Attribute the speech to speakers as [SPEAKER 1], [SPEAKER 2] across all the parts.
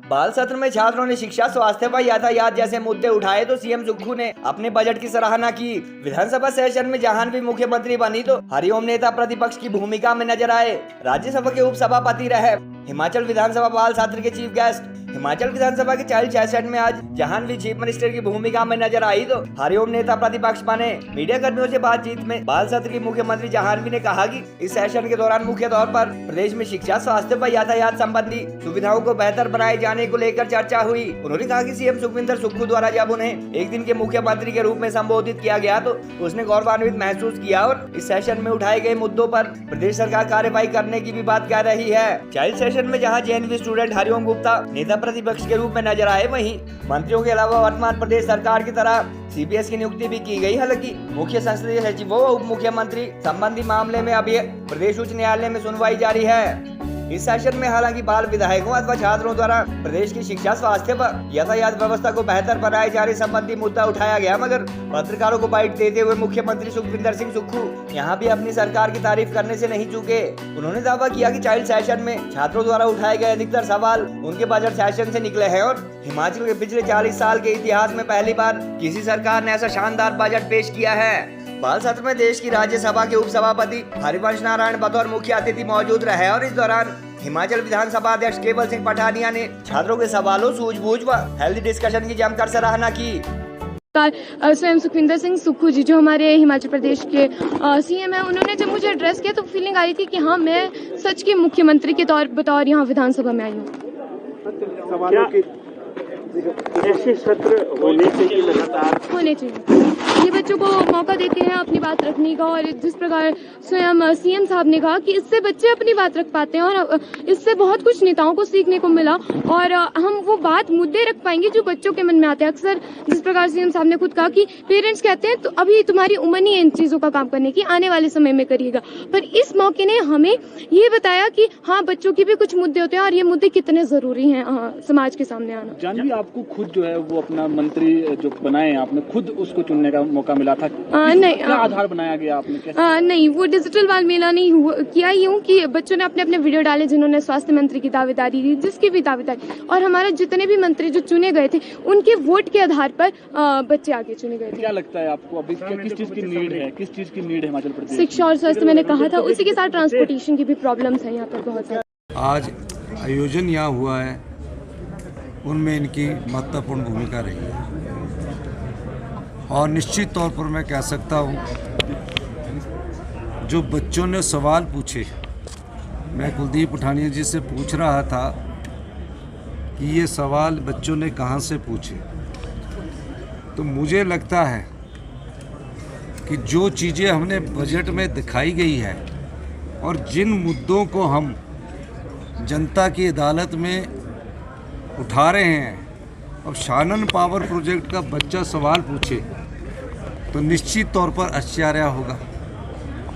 [SPEAKER 1] बाल सत्र में छात्रों ने शिक्षा, स्वास्थ्य व यातायात जैसे मुद्दे उठाए तो सीएम सुक्खू ने अपने बजट की सराहना की। विधानसभा सेशन में जाह्नवी मुख्यमंत्री बनी तो हरिओम नेता प्रतिपक्ष की भूमिका में नजर आए। राज्यसभा के उपसभापति रहे। हिमाचल विधानसभा बाल सत्र के चीफ गेस्ट। हिमाचल विधानसभा के चाइल्ड सेशन में आज जाह्नवी चीफ मिनिस्टर की भूमिका में नजर आई तो हरिओम नेता प्रतिपक्ष बने। मीडिया कर्मियों से बातचीत में बाल सत्र की मुख्यमंत्री जाह्नवी ने कहा कि इस सेशन के दौरान मुख्य तौर पर प्रदेश में शिक्षा, स्वास्थ्य व यातायात संबंधी सुविधाओं को बेहतर बनाए जाने को लेकर चर्चा हुई। उन्होंने कहा कि सीएम सुखविंदर सुक्खू द्वारा जब उन्हें एक दिन के मुख्यमंत्री के रूप में संबोधित किया गया तो उसने गौरवान्वित महसूस किया और इस सेशन में उठाए गए मुद्दों पर प्रदेश सरकार कार्यवाही करने की भी बात कह रही है। चाइल्ड सेशन में जहां जेएनवी स्टूडेंट हरिओम गुप्ता नेता प्रतिपक्ष के रूप में नजर आए, वहीं मंत्रियों के अलावा वर्तमान प्रदेश सरकार की तरह सीपीएस की नियुक्ति भी की गई। हालांकि मुख्य संसदीय सचिवों व उप मुख्यमंत्री संबंधी मामले में अभी प्रदेश उच्च न्यायालय में सुनवाई जारी है। इस सेशन में हालांकि बाल विधायकों अथवा छात्रों द्वारा प्रदेश की शिक्षा, स्वास्थ्य व यातायात व्यवस्था को बेहतर बनाए जाने संबंधी मुद्दा उठाया गया, मगर पत्रकारों को बाइट देते हुए मुख्यमंत्री सुखविंदर सिंह सुक्खू यहां भी अपनी सरकार की तारीफ करने से नहीं चूके। उन्होंने दावा किया कि चाइल्ड सेशन में छात्रों द्वारा उठाए गए अधिकतर सवाल उनके बजट सेशन से निकले हैं और हिमाचल के पिछले 40 साल के इतिहास में पहली बार किसी सरकार ने ऐसा शानदार बजट पेश किया है। बाल सत्र में देश की राज्यसभा के उपसभापति हरिवंश नारायण बतौर मुख्य अतिथि मौजूद रहे और इस दौरान हिमाचल विधानसभा अध्यक्ष केवल सिंह पठानिया ने छात्रों के सवालों, सूझबूझ व हेल्दी डिस्कशन की जमकर सराहना की।
[SPEAKER 2] स्वयं सुखविंदर सिंह सुक्खू जी जो हमारे हिमाचल प्रदेश के सीएम है, उन्होंने जब मुझे एड्रेस किया तो फीलिंग आ रही थी कि हाँ, मैं सच की मुख्यमंत्री के बतौर यहाँ विधानसभा में आई हूँ।
[SPEAKER 3] ऐसे सत्र होने चाहिए, लगातार
[SPEAKER 2] होने चाहिए। ये बच्चों को मौका देते हैं अपनी बात रखने का और जिस प्रकार स्वयं सीएम साहब ने कहा कि इससे बच्चे अपनी बात रख पाते हैं और इससे बहुत कुछ नेताओं को सीखने को मिला और हम वो बात, मुद्दे रख पाएंगे जो बच्चों के मन में आते हैं। अक्सर जिस प्रकार सीएम साहब ने खुद कहा कि पेरेंट्स कहते हैं तो अभी तुम्हारी उम्र नहीं है इन चीजों का काम करने की, आने वाले समय में करिएगा, पर इस मौके ने हमें ये बताया कि हाँ, बच्चों के भी कुछ मुद्दे होते हैं और ये मुद्दे कितने जरूरी हैं समाज के सामने आना।
[SPEAKER 3] जानवी, आपको खुद जो है वो अपना मंत्री जो बनाए, आपने खुद उसको चुनने का मौका मिला था?
[SPEAKER 2] नहीं,
[SPEAKER 3] क्या आधार बनाया गया आपने?
[SPEAKER 2] नहीं, वो डिजिटल बाल मेला नहीं किया यूं कि बच्चों ने अपने अपने वीडियो डाले जिन्होंने स्वास्थ्य मंत्री की दावेदारी की, जिसकी भी दावेदारी, और हमारे जितने भी मंत्री जो चुने गए थे उनके वोट के आधार पर बच्चे आगे चुने गए थे।
[SPEAKER 3] क्या लगता है आपको अभी किस चीज की नीड है, किस चीज की नीड है हिमाचल प्रदेश?
[SPEAKER 2] शिक्षा और स्वास्थ्य, मैंने कहा था, उसी के साथ ट्रांसपोर्टेशन की भी प्रॉब्लम्स है यहाँ पर बहुत सारी।
[SPEAKER 4] आज आयोजन यहाँ हुआ है, उनमें इनकी महत्वपूर्ण भूमिका रही है और निश्चित तौर पर मैं कह सकता हूँ जो बच्चों ने सवाल पूछे, मैं कुलदीप पठानिया जी से पूछ रहा था कि ये सवाल बच्चों ने कहाँ से पूछे, तो मुझे लगता है कि जो चीज़ें हमने बजट में दिखाई गई है और जिन मुद्दों को हम जनता की अदालत में उठा रहे हैं, अब शानन पावर प्रोजेक्ट का बच्चा सवाल पूछे तो निश्चित तौर पर आश्चर्य होगा।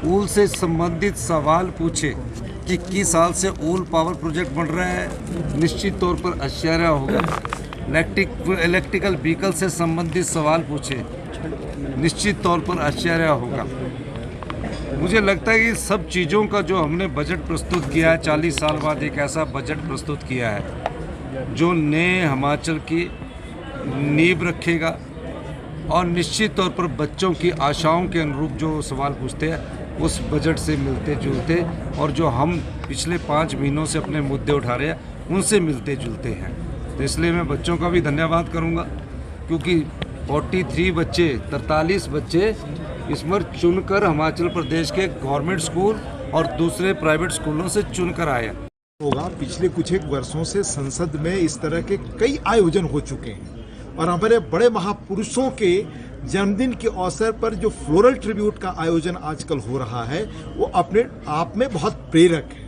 [SPEAKER 4] ऊल से संबंधित सवाल पूछे कि किस साल से ऊल पावर प्रोजेक्ट बन रहा है, निश्चित तौर पर आश्चर्य होगा। इलेक्ट्रिकल व्हीकल से संबंधित सवाल पूछे, निश्चित तौर पर आश्चर्य होगा। मुझे लगता है कि सब चीज़ों का जो हमने बजट प्रस्तुत किया है, 40 साल बाद एक ऐसा बजट प्रस्तुत किया है जो नए हिमाचल की नींव रखेगा और निश्चित तौर पर बच्चों की आशाओं के अनुरूप जो सवाल पूछते हैं उस बजट से मिलते जुलते और जो हम पिछले 5 महीनों से अपने मुद्दे उठा रहे हैं उनसे मिलते जुलते हैं। तो इसलिए मैं बच्चों का भी धन्यवाद करूंगा क्योंकि 43 बच्चे इस बार चुनकर हिमाचल प्रदेश के गवर्नमेंट स्कूल और दूसरे प्राइवेट स्कूलों से चुनकर आए
[SPEAKER 5] होगा। पिछले कुछ एक वर्षों से संसद में इस तरह के कई आयोजन हो चुके हैं और हमारे बड़े महापुरुषों के जन्मदिन के अवसर पर जो फ्लोरल ट्रिब्यूट का आयोजन आजकल हो रहा है वो अपने आप में बहुत प्रेरक है।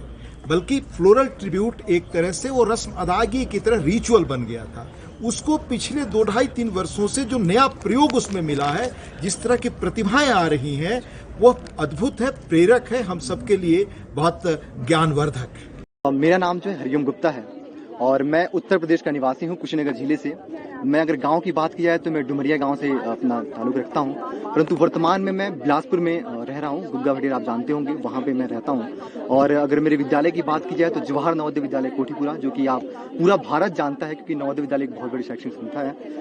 [SPEAKER 5] बल्कि फ्लोरल ट्रिब्यूट एक तरह से वो रस्म अदायगी की तरह रिचुअल बन गया था। उसको पिछले 2-2.5-3 वर्षों से जो नया प्रयोग उसमें मिला है, जिस तरह की प्रतिभाएं आ रही हैं, वो अद्भुत है, प्रेरक है, हम सबके लिए बहुत ज्ञानवर्धक है।
[SPEAKER 6] मेरा नाम जो है हरिओम गुप्ता है और मैं उत्तर प्रदेश का निवासी हूँ, कुशीनगर जिले से। मैं अगर गांव की बात की जाए तो मैं डुमरिया गांव से अपना ताल्लुक रखता हूँ। परंतु वर्तमान में मैं बिलासपुर में रह रहा हूँ। गुग्गा भटेर आप जानते होंगे, वहाँ पे मैं रहता हूँ। और अगर मेरे विद्यालय की बात की जाए तो जवाहर नवोदय विद्यालय कोठीपुरा, जो कि आप पूरा भारत जानता है क्योंकि नवोदय विद्यालय एक बहुत बड़ी शैक्षणिक संस्था है।